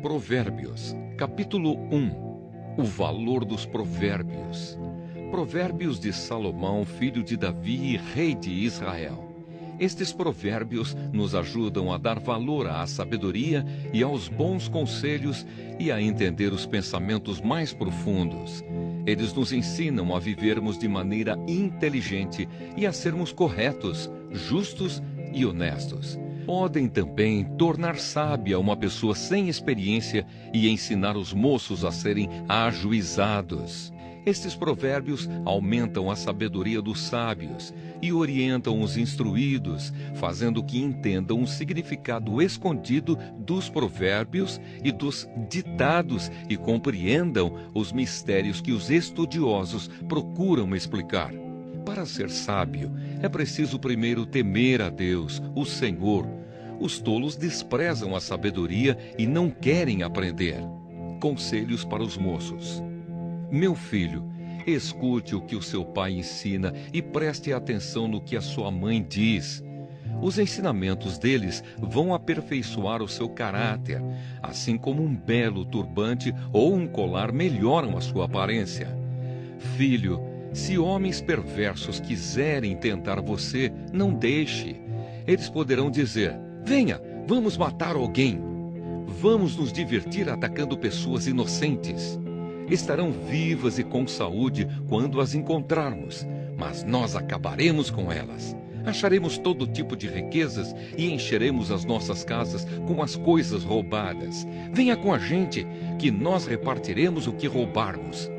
Provérbios, capítulo 1. O valor dos provérbios. Provérbios de Salomão, filho de Davi, rei de Israel. Estes provérbios nos ajudam a dar valor à sabedoria e aos bons conselhos e a entender os pensamentos mais profundos. Eles nos ensinam a vivermos de maneira inteligente e a sermos corretos, justos e honestos. Podem também tornar sábia uma pessoa sem experiência e ensinar os moços a serem ajuizados. Estes provérbios aumentam a sabedoria dos sábios e orientam os instruídos, fazendo que entendam o significado escondido dos provérbios e dos ditados e compreendam os mistérios que os estudiosos procuram explicar. Para ser sábio, é preciso primeiro temer a Deus, o Senhor. Os tolos desprezam a sabedoria e não querem aprender. Conselhos para os moços. Meu filho, escute o que o seu pai ensina e preste atenção no que a sua mãe diz. Os ensinamentos deles vão aperfeiçoar o seu caráter, assim como um belo turbante ou um colar melhoram a sua aparência. Filho, se homens perversos quiserem tentar você, não deixe. Eles poderão dizer: venha, vamos matar alguém. Vamos nos divertir atacando pessoas inocentes. Estarão vivas e com saúde quando as encontrarmos, mas nós acabaremos com elas. Acharemos todo tipo de riquezas e encheremos as nossas casas com as coisas roubadas. Venha com a gente, que nós repartiremos o que roubarmos.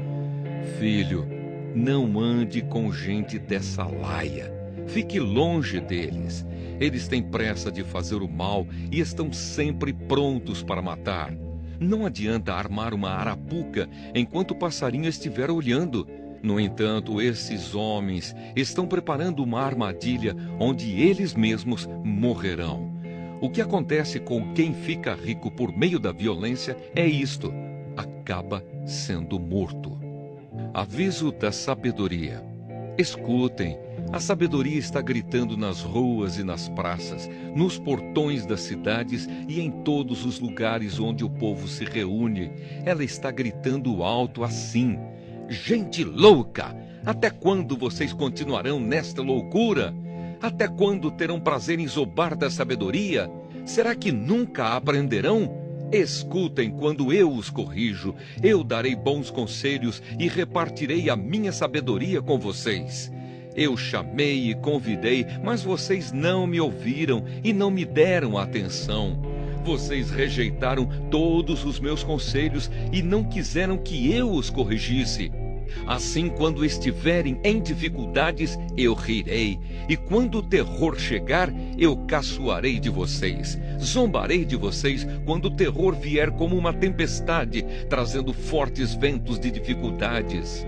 Filho, não ande com gente dessa laia. Fique longe deles. Eles têm pressa de fazer o mal e estão sempre prontos para matar. Não adianta armar uma arapuca enquanto o passarinho estiver olhando. No entanto, esses homens estão preparando uma armadilha onde eles mesmos morrerão. O que acontece com quem fica rico por meio da violência é isto: acaba sendo morto. Aviso da sabedoria. Escutem, a sabedoria está gritando nas ruas e nas praças, nos portões das cidades e em todos os lugares onde o povo se reúne. Ela está gritando alto assim: gente louca! Até quando vocês continuarão nesta loucura? Até quando terão prazer em zobar da sabedoria? Será que nunca aprenderão? Escutem quando eu os corrijo. Eu darei bons conselhos e repartirei a minha sabedoria com vocês. Eu chamei e convidei, mas vocês não me ouviram e não me deram atenção. Vocês rejeitaram todos os meus conselhos e não quiseram que eu os corrigisse. Assim, quando estiverem em dificuldades, eu rirei, e quando o terror chegar, eu caçoarei de vocês. Zombarei de vocês quando o terror vier como uma tempestade, trazendo fortes ventos de dificuldades.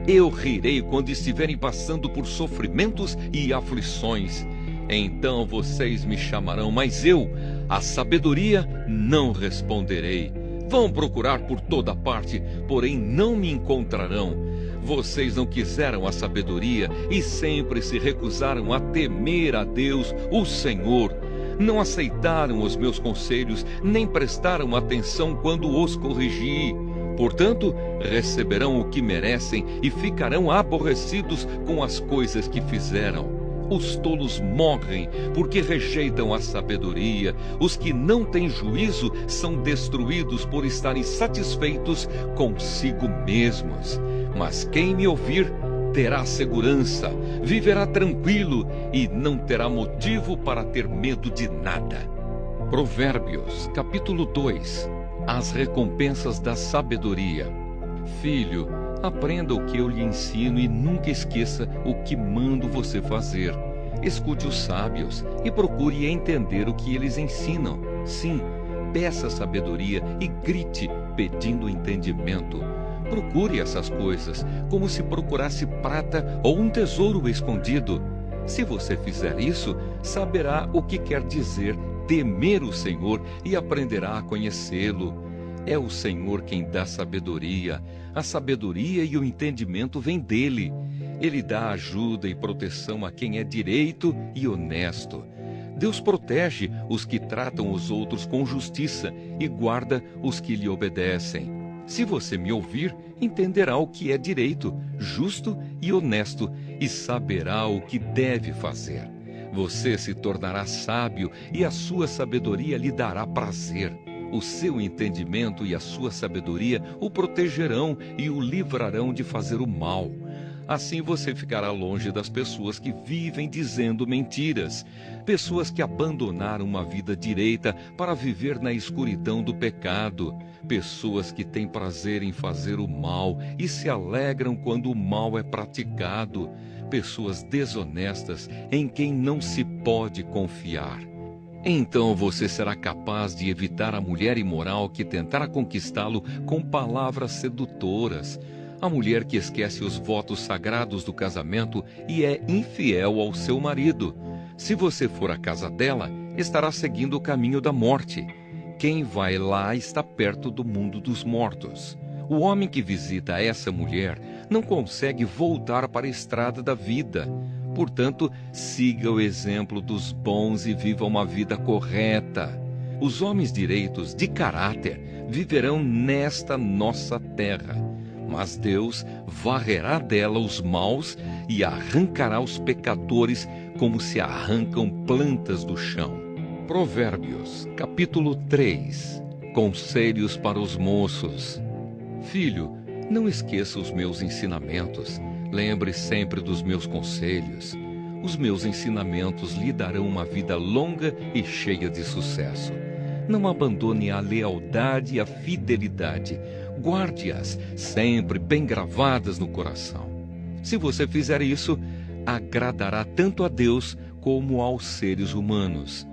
Eu rirei quando estiverem passando por sofrimentos e aflições. Então vocês me chamarão, mas eu, a sabedoria, não responderei. Vão procurar por toda parte, porém não me encontrarão. Vocês não quiseram a sabedoria e sempre se recusaram a temer a Deus, o Senhor. Não aceitaram os meus conselhos, nem prestaram atenção quando os corrigi. Portanto, receberão o que merecem e ficarão aborrecidos com as coisas que fizeram. Os tolos morrem porque rejeitam a sabedoria. Os que não têm juízo são destruídos por estarem satisfeitos consigo mesmos. Mas quem me ouvir terá segurança, viverá tranquilo e não terá motivo para ter medo de nada. Provérbios, capítulo 2. As recompensas da sabedoria. Filho, aprenda o que eu lhe ensino e nunca esqueça o que mando você fazer. Escute os sábios e procure entender o que eles ensinam. Sim, peça sabedoria e grite pedindo entendimento. Procure essas coisas como se procurasse prata ou um tesouro escondido. Se você fizer isso, saberá o que quer dizer temer o Senhor e aprenderá a conhecê-lo. É o Senhor quem dá sabedoria. A sabedoria e o entendimento vêm dele. Ele dá ajuda e proteção a quem é direito e honesto. Deus protege os que tratam os outros com justiça e guarda os que lhe obedecem. Se você me ouvir, entenderá o que é direito, justo e honesto, e saberá o que deve fazer. Você se tornará sábio e a sua sabedoria lhe dará prazer. O seu entendimento e a sua sabedoria o protegerão e o livrarão de fazer o mal. Assim você ficará longe das pessoas que vivem dizendo mentiras, pessoas que abandonaram uma vida direita para viver na escuridão do pecado, pessoas que têm prazer em fazer o mal e se alegram quando o mal é praticado, pessoas desonestas em quem não se pode confiar. Então você será capaz de evitar a mulher imoral que tentará conquistá-lo com palavras sedutoras, a mulher que esquece os votos sagrados do casamento e é infiel ao seu marido. Se você for à casa dela, estará seguindo o caminho da morte. Quem vai lá está perto do mundo dos mortos. O homem que visita essa mulher não consegue voltar para a estrada da vida. Portanto, siga o exemplo dos bons e viva uma vida correta. Os homens direitos, de caráter, viverão nesta nossa terra. Mas Deus varrerá dela os maus e arrancará os pecadores como se arrancam plantas do chão. Provérbios, capítulo 3. Conselhos para os moços. Filho, não esqueça os meus ensinamentos. Lembre sempre dos meus conselhos. Os meus ensinamentos lhe darão uma vida longa e cheia de sucesso. Não abandone a lealdade e a fidelidade. Guarde-as sempre bem gravadas no coração. Se você fizer isso, agradará tanto a Deus como aos seres humanos.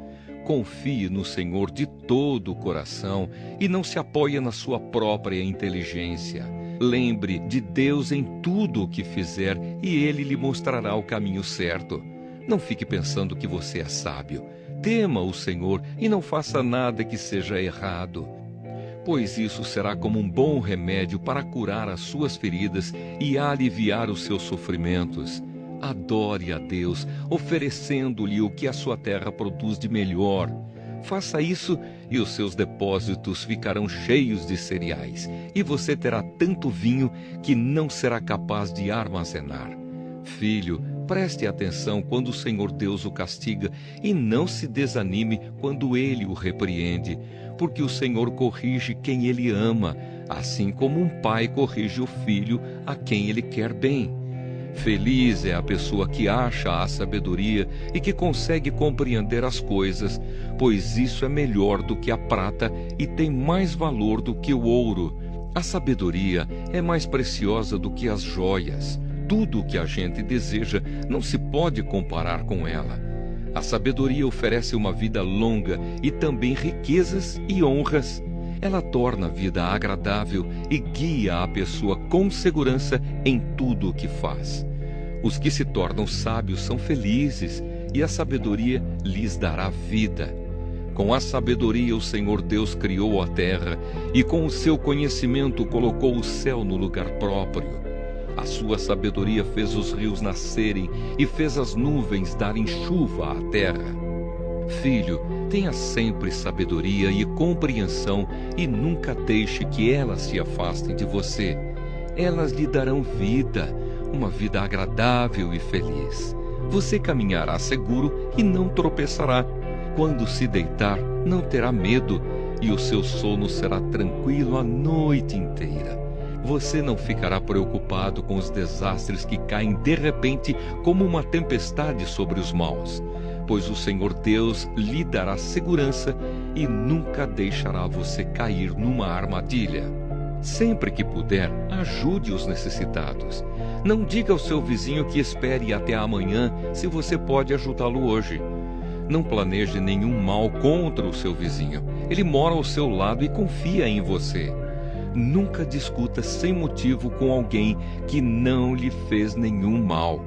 Confie no Senhor de todo o coração e não se apoie na sua própria inteligência. Lembre de Deus em tudo o que fizer e Ele lhe mostrará o caminho certo. Não fique pensando que você é sábio. Tema o Senhor e não faça nada que seja errado, pois isso será como um bom remédio para curar as suas feridas e aliviar os seus sofrimentos. Adore a Deus, oferecendo-lhe o que a sua terra produz de melhor. Faça isso e os seus depósitos ficarão cheios de cereais, e você terá tanto vinho que não será capaz de armazenar. Filho, preste atenção quando o Senhor Deus o castiga e não se desanime quando Ele o repreende, porque o Senhor corrige quem Ele ama, assim como um pai corrige o filho a quem Ele quer bem. Feliz é a pessoa que acha a sabedoria e que consegue compreender as coisas, pois isso é melhor do que a prata e tem mais valor do que o ouro. A sabedoria é mais preciosa do que as joias. Tudo o que a gente deseja não se pode comparar com ela. A sabedoria oferece uma vida longa e também riquezas e honras. Ela torna a vida agradável e guia a pessoa com segurança em tudo o que faz. Os que se tornam sábios são felizes e a sabedoria lhes dará vida. Com a sabedoria o Senhor Deus criou a terra e com o seu conhecimento colocou o céu no lugar próprio. A sua sabedoria fez os rios nascerem e fez as nuvens darem chuva à terra. Filho, tenha sempre sabedoria e compreensão e nunca deixe que elas se afastem de você. Elas lhe darão vida, uma vida agradável e feliz. Você caminhará seguro e não tropeçará. Quando se deitar, não terá medo e o seu sono será tranquilo a noite inteira. Você não ficará preocupado com os desastres que caem de repente como uma tempestade sobre os maus, pois o Senhor Deus lhe dará segurança e nunca deixará você cair numa armadilha. Sempre que puder, ajude os necessitados. Não diga ao seu vizinho que espere até amanhã se você pode ajudá-lo hoje. Não planeje nenhum mal contra o seu vizinho. Ele mora ao seu lado e confia em você. Nunca discuta sem motivo com alguém que não lhe fez nenhum mal.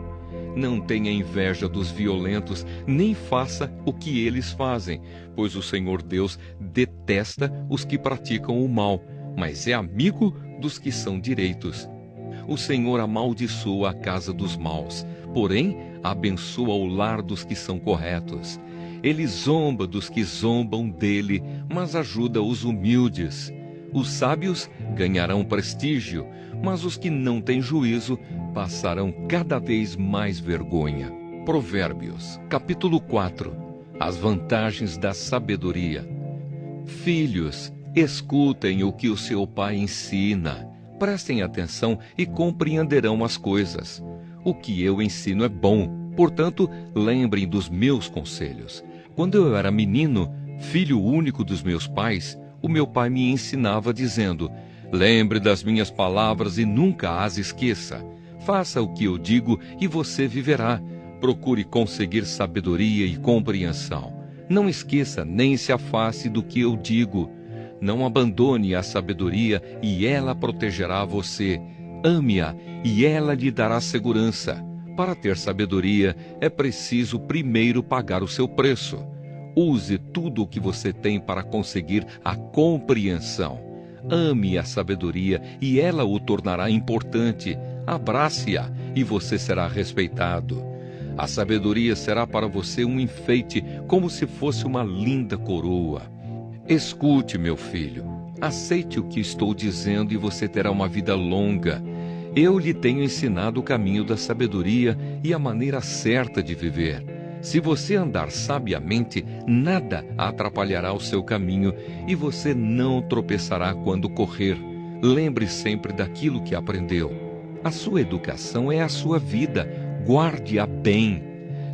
Não tenha inveja dos violentos, nem faça o que eles fazem, pois o Senhor Deus detesta os que praticam o mal, mas é amigo dos que são direitos. O Senhor amaldiçoa a casa dos maus, porém abençoa o lar dos que são corretos. Ele zomba dos que zombam dele, mas ajuda os humildes. Os sábios ganharão prestígio, mas os que não têm juízo passarão cada vez mais vergonha. Provérbios, capítulo 4. As vantagens da sabedoria. Filhos, escutem o que o seu pai ensina. Prestem atenção e compreenderão as coisas. O que eu ensino é bom, portanto, lembrem dos meus conselhos. Quando eu era menino, filho único dos meus pais, o meu pai me ensinava dizendo: lembre das minhas palavras e nunca as esqueça. Faça o que eu digo e você viverá. Procure conseguir sabedoria e compreensão. Não esqueça nem se afaste do que eu digo. Não abandone a sabedoria e ela protegerá você. Ame-a e ela lhe dará segurança. Para ter sabedoria, é preciso primeiro pagar o seu preço. Use tudo o que você tem para conseguir a compreensão. Ame a sabedoria e ela o tornará importante. Abrace-a e você será respeitado. A sabedoria será para você um enfeite, como se fosse uma linda coroa. Escute, meu filho, aceite o que estou dizendo e você terá uma vida longa. Eu lhe tenho ensinado o caminho da sabedoria e a maneira certa de viver. Se você andar sabiamente, nada atrapalhará o seu caminho e você não tropeçará quando correr. Lembre sempre daquilo que aprendeu. A sua educação é a sua vida, guarde-a bem.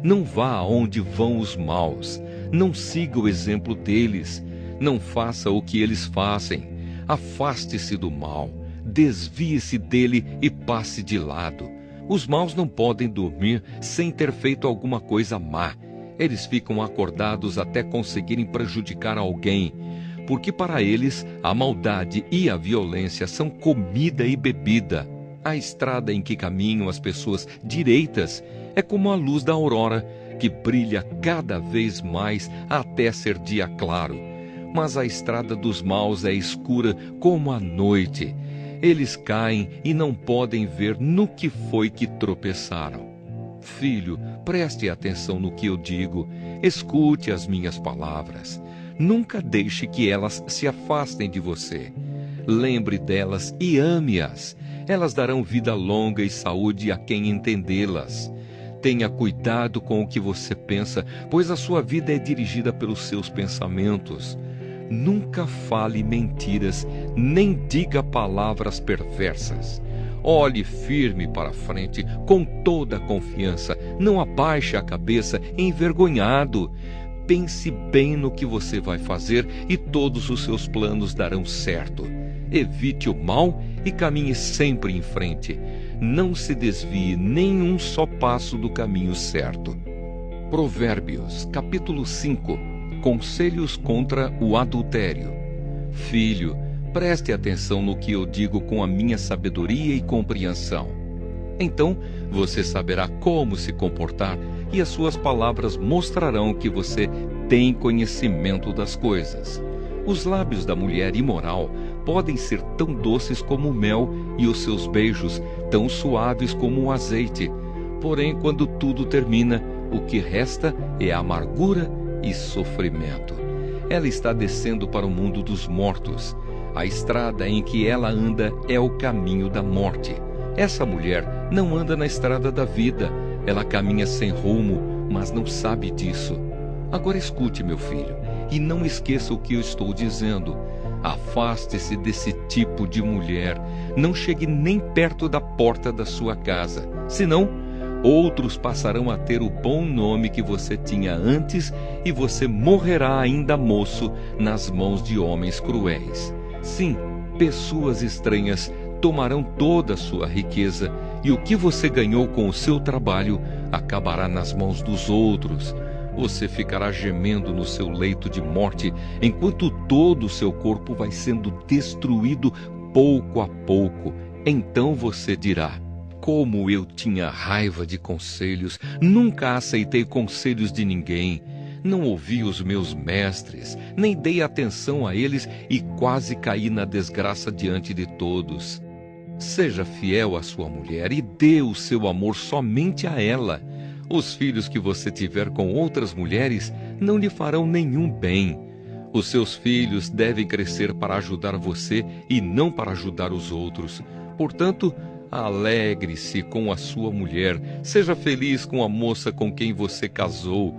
Não vá aonde vão os maus, não siga o exemplo deles. Não faça o que eles fazem. Afaste-se do mal. Desvie-se dele e passe de lado. Os maus não podem dormir sem ter feito alguma coisa má. Eles ficam acordados até conseguirem prejudicar alguém, porque para eles a maldade e a violência são comida e bebida. A estrada em que caminham as pessoas direitas é como a luz da aurora, que brilha cada vez mais até ser dia claro. Mas a estrada dos maus é escura como a noite. Eles caem e não podem ver no que foi que tropeçaram. Filho, preste atenção no que eu digo. Escute as minhas palavras. Nunca deixe que elas se afastem de você. Lembre delas e ame-as. Elas darão vida longa e saúde a quem entendê-las. Tenha cuidado com o que você pensa, pois a sua vida é dirigida pelos seus pensamentos. Nunca fale mentiras, nem diga palavras perversas. Olhe firme para frente, com toda a confiança. Não abaixe a cabeça envergonhado. Pense bem no que você vai fazer e todos os seus planos darão certo. Evite o mal e caminhe sempre em frente. Não se desvie nem um só passo do caminho certo. Provérbios, capítulo 5. Conselhos contra o adultério. Filho, preste atenção no que eu digo com a minha sabedoria e compreensão. Então você saberá como se comportar e as suas palavras mostrarão que você tem conhecimento das coisas. Os lábios da mulher imoral podem ser tão doces como o mel e os seus beijos tão suaves como o azeite. Porém, quando tudo termina, o que resta é a amargura e sofrimento. Ela está descendo para o mundo dos mortos. A estrada em que ela anda é o caminho da morte. Essa mulher não anda na estrada da vida. Ela caminha sem rumo, mas não sabe disso. Agora escute, meu filho, e não esqueça o que eu estou dizendo. Afaste-se desse tipo de mulher. Não chegue nem perto da porta da sua casa. Senão, outros passarão a ter o bom nome que você tinha antes e você morrerá ainda moço nas mãos de homens cruéis. Sim, pessoas estranhas tomarão toda a sua riqueza e o que você ganhou com o seu trabalho acabará nas mãos dos outros. Você ficará gemendo no seu leito de morte enquanto todo o seu corpo vai sendo destruído pouco a pouco. Então você dirá: como eu tinha raiva de conselhos, nunca aceitei conselhos de ninguém. Não ouvi os meus mestres, nem dei atenção a eles e quase caí na desgraça diante de todos. Seja fiel à sua mulher e dê o seu amor somente a ela. Os filhos que você tiver com outras mulheres não lhe farão nenhum bem. Os seus filhos devem crescer para ajudar você e não para ajudar os outros. Portanto, alegre-se com a sua mulher, seja feliz com a moça com quem você casou.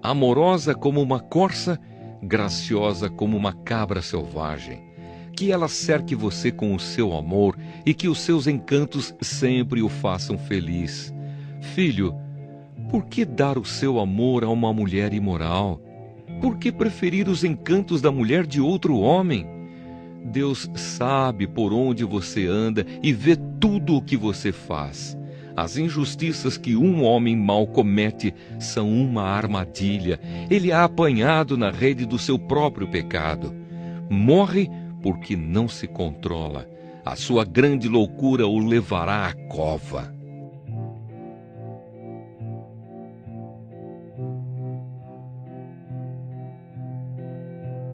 Amorosa como uma corça, graciosa como uma cabra selvagem. Que ela cerque você com o seu amor e que os seus encantos sempre o façam feliz. Filho, por que dar o seu amor a uma mulher imoral? Por que preferir os encantos da mulher de outro homem? Deus sabe por onde você anda e vê tudo o que você faz. As injustiças que um homem mau comete são uma armadilha. Ele é apanhado na rede do seu próprio pecado. Morre porque não se controla. A sua grande loucura o levará à cova.